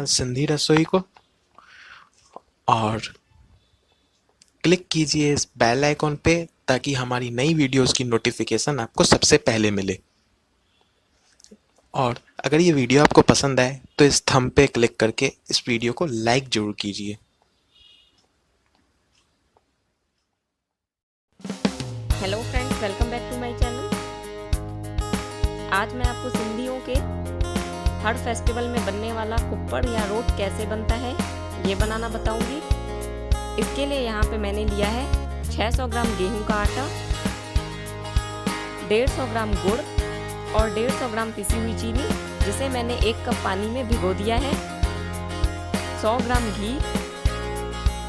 सिंधी रसोई को और क्लिक कीजिए इस बेल आइकॉन पे ताकि हमारी नई वीडियोस की नोटिफिकेशन आपको सबसे पहले मिले। और अगर ये वीडियो आपको पसंद आए तो इस थंब पे क्लिक करके इस वीडियो को लाइक जरूर कीजिए। Hello friends, welcome back to my channel. आज मैं आपको सिंधियों के हर फेस्टिवल में बनने वाला कुप्पड़ या रोट कैसे बनता है ये बनाना बताऊंगी। इसके लिए यहाँ पे मैंने लिया है 600 ग्राम गेहूं का आटा, 150 ग्राम गुड़ और 150 ग्राम पिसी हुई चीनी, जिसे मैंने 1 कप पानी में भिगो दिया है, 100 ग्राम घी।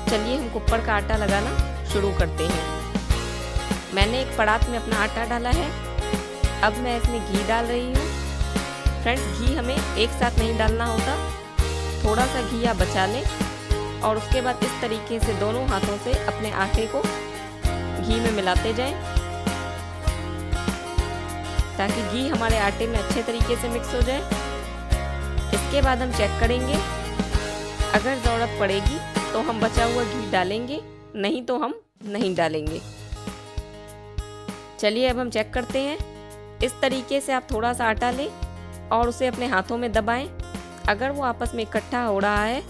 चलिए हम कुप्पड़ का आटा लगाना शुरू करते हैं। मैंने एक परात में अपना आटा डाला है। अब मैं इसमें घी डाल रही हूँ। फ्रेंड्स, घी हमें एक साथ नहीं डालना होता, थोड़ा सा घी आप बचा लें और उसके बाद इस तरीके से दोनों हाथों से अपने आटे को घी में मिलाते जाएं ताकि घी हमारे आटे में अच्छे तरीके से मिक्स हो जाए। इसके बाद हम चेक करेंगे, अगर ज़रूरत पड़ेगी तो हम बचा हुआ घी डालेंगे, नहीं तो हम नहीं डालेंगे। चलिए अब हम चेक करते हैं। इस तरीके से आप थोड़ा सा आटा लें और उसे अपने हाथों में दबाएं। अगर वो आपस में इकट्ठा हो रहा है,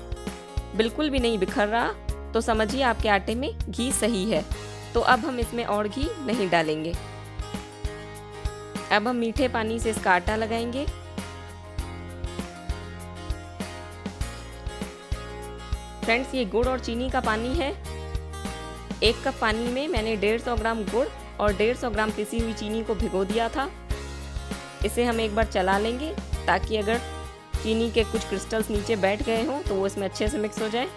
बिल्कुल भी नहीं बिखर रहा, तो समझिए आपके आटे में घी सही है। तो अब हम इसमें और घी नहीं डालेंगे। अब हम मीठे पानी से इसका आटा लगाएंगे। फ्रेंड्स, ये गुड़ और चीनी का पानी है। 1 कप पानी में मैंने 150 ग्राम गुड़ और 150 ग्राम पिसी हुई चीनी को भिगो दिया था। इसे हम एक बार चला लेंगे ताकि अगर चीनी के कुछ क्रिस्टल्स नीचे बैठ गए हों तो वो इसमें अच्छे से मिक्स हो जाए।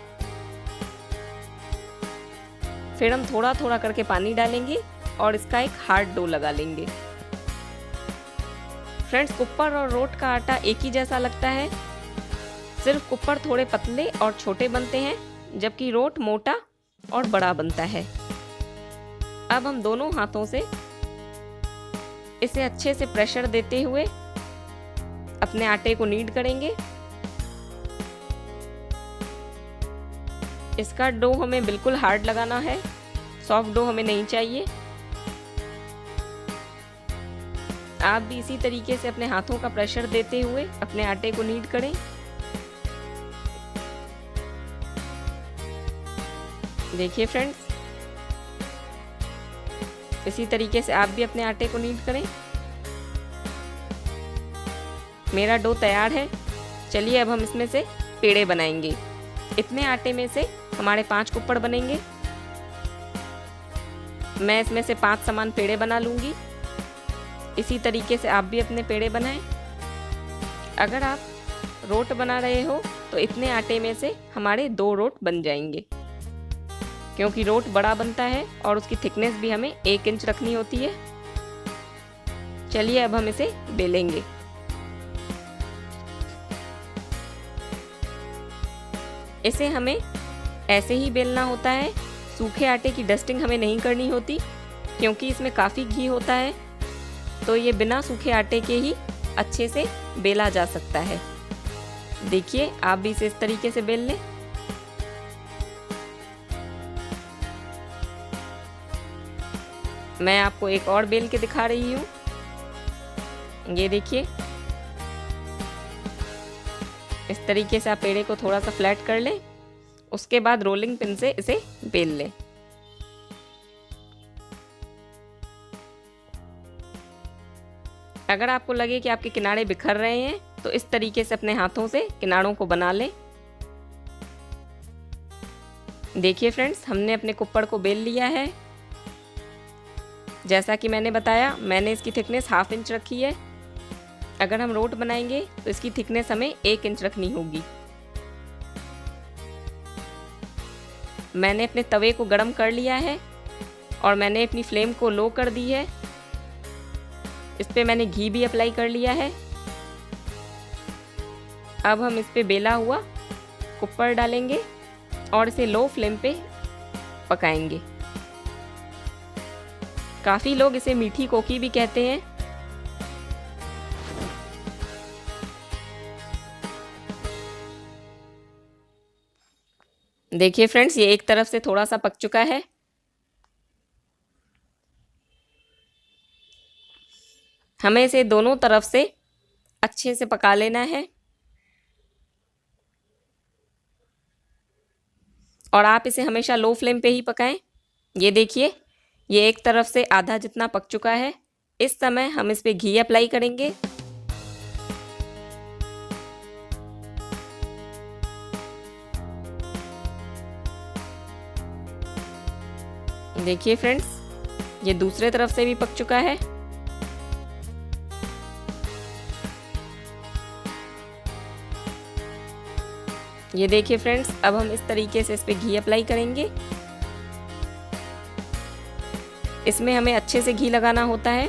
फिर हम थोड़ा थोड़ा करके पानी डालेंगे और इसका एक हार्ड डो लगा लेंगे। फ्रेंड्स, कुप्पड़ और रोट का आटा एक ही जैसा लगता है, सिर्फ कुप्पड़ थोड़े पतले और छोटे बनते हैं, जबकि रोट मोटा और बड़ा बनता है। अब हम दोनों हाथों से इसे अच्छे से प्रेशर देते हुए अपने आटे को नीड करेंगे। इसका डो हमें बिल्कुल हार्ड लगाना है, सॉफ्ट डो हमें नहीं चाहिए। आप भी इसी तरीके से अपने हाथों का प्रेशर देते हुए अपने आटे को नीड करें। देखिए फ्रेंड्स, इसी तरीके से आप भी अपने आटे को नीड करें। मेरा डो तैयार है। चलिए अब हम इसमें से पेड़े बनाएंगे। इतने आटे में से हमारे 5 कुप्पड़ बनेंगे। मैं इसमें से 5 समान पेड़े बना लूंगी। इसी तरीके से आप भी अपने पेड़े बनाएं। अगर आप रोट बना रहे हो तो इतने आटे में से हमारे 2 रोट बन जाएंगे, क्योंकि रोट बड़ा बनता है और उसकी थिकनेस भी हमें 1 इंच रखनी होती है। चलिए अब हम इसे बेलेंगे। इसे हमें ऐसे ही बेलना होता है, सूखे आटे की डस्टिंग हमें नहीं करनी होती, क्योंकि इसमें काफ़ी घी होता है, तो ये बिना सूखे आटे के ही अच्छे से बेला जा सकता है। देखिए, आप भी इसे इस तरीके से बेल लें। मैं आपको एक और बेल के दिखा रही हूँ। ये देखिए, इस तरीके से आप पेड़े को थोड़ा सा फ्लैट कर लें, उसके बाद रोलिंग पिन से इसे बेल लें। अगर आपको लगे कि आपके किनारे बिखर रहे हैं तो इस तरीके से अपने हाथों से किनारों को बना लें। देखिए फ्रेंड्स, हमने अपने कुप्पड़ को बेल लिया है। जैसा कि मैंने बताया, मैंने इसकी थिकनेस 1/2 इंच रखी है। अगर हम रोट बनाएंगे तो इसकी थिकनेस हमें 1 इंच रखनी होगी। मैंने अपने तवे को गरम कर लिया है और मैंने अपनी फ्लेम को लो कर दी है। इस पे मैंने घी भी अप्लाई कर लिया है। अब हम इस पे बेला हुआ कुप्पड़ डालेंगे और इसे लो फ्लेम पे पकाएंगे। काफ़ी लोग इसे मीठी कोकी भी कहते हैं। देखिए फ्रेंड्स, ये एक तरफ से थोड़ा सा पक चुका है। हमें इसे दोनों तरफ से अच्छे से पका लेना है। और आप इसे हमेशा लो फ्लेम पे ही पकाएं। ये देखिए, ये एक तरफ से आधा जितना पक चुका है। इस समय हम इस पे घी अप्लाई करेंगे। देखिए फ्रेंड्स, ये दूसरे तरफ से भी पक चुका है। ये देखिए फ्रेंड्स, अब हम इस तरीके से इस पे घी अप्लाई करेंगे। इसमें हमें अच्छे से घी लगाना होता है।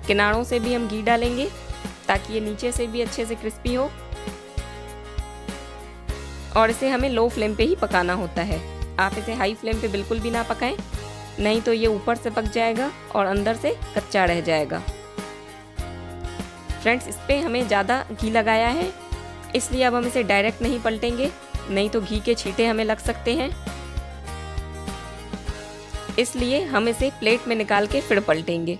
किनारों से भी हम घी डालेंगे ताकि ये नीचे से भी अच्छे से क्रिस्पी हो। और इसे हमें लो फ्लेम पे ही पकाना होता है। आप इसे हाई फ्लेम पे बिल्कुल भी ना पकाएं, नहीं तो ये ऊपर से पक जाएगा और अंदर से कच्चा रह जाएगा। फ्रेंड्स, इस पे हमें ज़्यादा घी लगाया है, इसलिए अब हम इसे डायरेक्ट नहीं पलटेंगे, नहीं तो घी के छींटे हमें लग सकते हैं। इसलिए हम इसे प्लेट में निकाल के फिर पलटेंगे।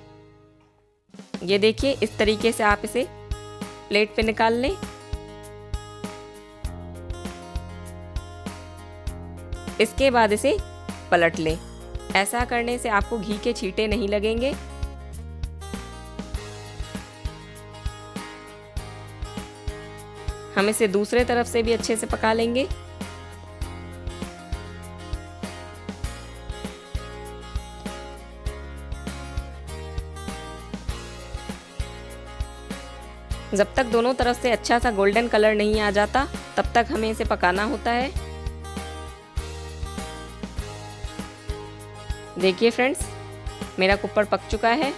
ये देखिए, इस तरीके से आप इसे प्लेट पे निकाल लें। इसके बाद इसे पलट लें। ऐसा करने से आपको घी के छींटे नहीं लगेंगे। हम इसे दूसरे तरफ से भी अच्छे से पका लेंगे। जब तक दोनों तरफ से अच्छा सा गोल्डन कलर नहीं आ जाता, तब तक हमें इसे पकाना होता है। देखिए फ्रेंड्स, मेरा कुप्पड़ पक चुका है।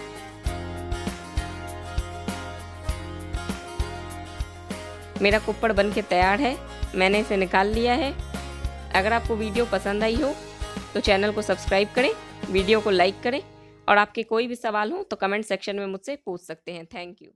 मेरा कुप्पड़ बन के तैयार है। मैंने इसे निकाल लिया है। अगर आपको वीडियो पसंद आई हो तो चैनल को सब्सक्राइब करें, वीडियो को लाइक करें और आपके कोई भी सवाल हो तो कमेंट सेक्शन में मुझसे पूछ सकते हैं। Thank you.